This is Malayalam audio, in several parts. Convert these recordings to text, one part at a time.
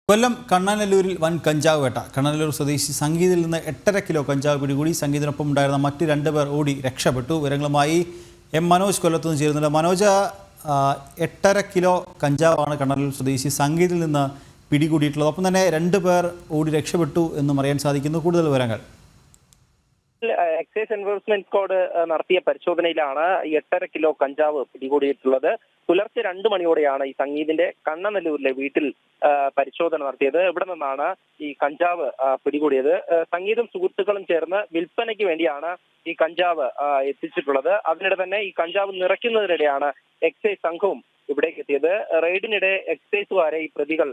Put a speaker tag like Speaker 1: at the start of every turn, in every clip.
Speaker 1: കൊല്ലം കണ്ണനല്ലൂരിൽ വൻ കഞ്ചാവ് വേട്ട. കണ്ണനല്ലൂർ സ്വദേശി സംഗീതിൽ നിന്ന് 8.5 കിലോ കഞ്ചാവ് പിടികൂടി. സംഗീതിനൊപ്പം ഉണ്ടായിരുന്ന മറ്റ് 2 പേർ ഓടി രക്ഷപ്പെട്ടു. വിവരങ്ങളുമായി എം മനോജ് കൊല്ലത്തുനിന്ന് ചേരുന്നുണ്ട്. മനോജ്, 8.5 കിലോ കഞ്ചാവാണ് കണ്ണനല്ലൂർ സ്വദേശി സംഗീതിൽ നിന്ന് പിടികൂടിയിട്ടുള്ളത്. ഒപ്പം തന്നെ 2 പേർ ഓടി രക്ഷപ്പെട്ടു എന്നും അറിയാൻ സാധിക്കുന്നു. കൂടുതൽ വിവരങ്ങൾ.
Speaker 2: എക്സൈസ് എൻഫോഴ്സ്മെന്റ് സ്ക്വാഡ് നടത്തിയ പരിശോധനയിലാണ് 8.5 കിലോ കഞ്ചാവ് പിടികൂടിയിട്ടുള്ളത്. പുലർച്ചെ 2 മണിയോടെയാണ് ഈ സംഗീതിന്റെ കണ്ണനല്ലൂരിലെ വീട്ടിൽ പരിശോധന നടത്തിയത്. ഇവിടെ നിന്നാണ് ഈ കഞ്ചാവ് പിടികൂടിയത്. സംഗീതും സുഹൃത്തുക്കളും ചേർന്ന് വിൽപ്പനയ്ക്ക് വേണ്ടിയാണ് ഈ കഞ്ചാവ് എത്തിച്ചിട്ടുള്ളത്. അതിനിടെ തന്നെ ഈ കഞ്ചാവ് നിറയ്ക്കുന്നതിനിടെയാണ് എക്സൈസ് സംഘവും ഇവിടേക്ക് എത്തിയത്. റെയ്ഡിനിടെ എക്സൈസുകാരെ ഈ പ്രതികൾ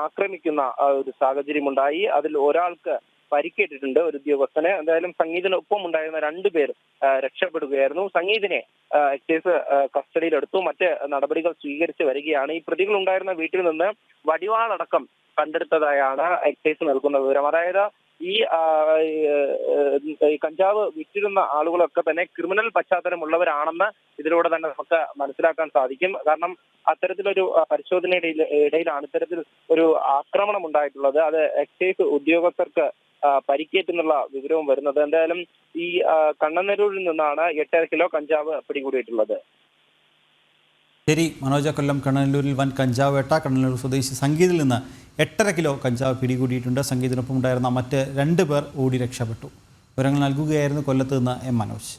Speaker 2: ആക്രമിക്കുന്ന ഒരു സാഹചര്യമുണ്ടായി. അതിൽ ഒരാൾക്ക് പരിക്കേറ്റിട്ടുണ്ട്, ഒരു ഉദ്യോഗസ്ഥന്. എന്തായാലും സംഗീതിനൊപ്പം ഉണ്ടായിരുന്ന 2 പേർ രക്ഷപ്പെടുകയായിരുന്നു. സംഗീതിനെ എക്സൈസ് കസ്റ്റഡിയിലെടുത്തു. മറ്റ് നടപടികൾ സ്വീകരിച്ചു വരികയാണ്. ഈ പ്രതികൾ ഉണ്ടായിരുന്ന വീട്ടിൽ നിന്ന് വടിവാളടക്കം കണ്ടെടുത്തതായാണ് എക്സൈസ് നൽകുന്ന വിവരം. അതായത് ഈ കഞ്ചാവ് വിറ്റിരുന്ന ആളുകളൊക്കെ തന്നെ ക്രിമിനൽ പശ്ചാത്തലമുള്ളവരാണെന്ന് ഇതിലൂടെ തന്നെ നമുക്ക് മനസ്സിലാക്കാൻ സാധിക്കും. കാരണം അത്തരത്തിലൊരു പരിശോധനയുടെ ഇടയിലാണ് ഇത്തരത്തിൽ ഒരു ആക്രമണം ഉണ്ടായിട്ടുള്ളത്. അത് എക്സൈസ് ഉദ്യോഗസ്ഥർക്ക് പരിക്കേറ്റെന്നുള്ള വിവരവും വരുന്നത്. എന്തായാലും ഈ കണ്ണനല്ലൂരിൽ നിന്നാണ് 8.5 കിലോ കഞ്ചാവ് പിടികൂടിയിട്ടുള്ളത്.
Speaker 1: ശരി മനോജ, കൊല്ലം കണ്ണനല്ലൂരിൽ വൻ കഞ്ചാവ് വേട്ട. കണ്ണനല്ലൂർ സ്വദേശി സംഗീതിൽ നിന്ന് 8.5 കിലോ കഞ്ചാവ് പിടികൂടിയിട്ടുണ്ട്. സംഗീതിനൊപ്പം ഉണ്ടായിരുന്ന മറ്റ് 2 പേർ ഓടി രക്ഷപ്പെട്ടു. വിവരങ്ങൾ നൽകുകയായിരുന്നു കൊല്ലത്ത് നിന്ന് എം മനോജ്.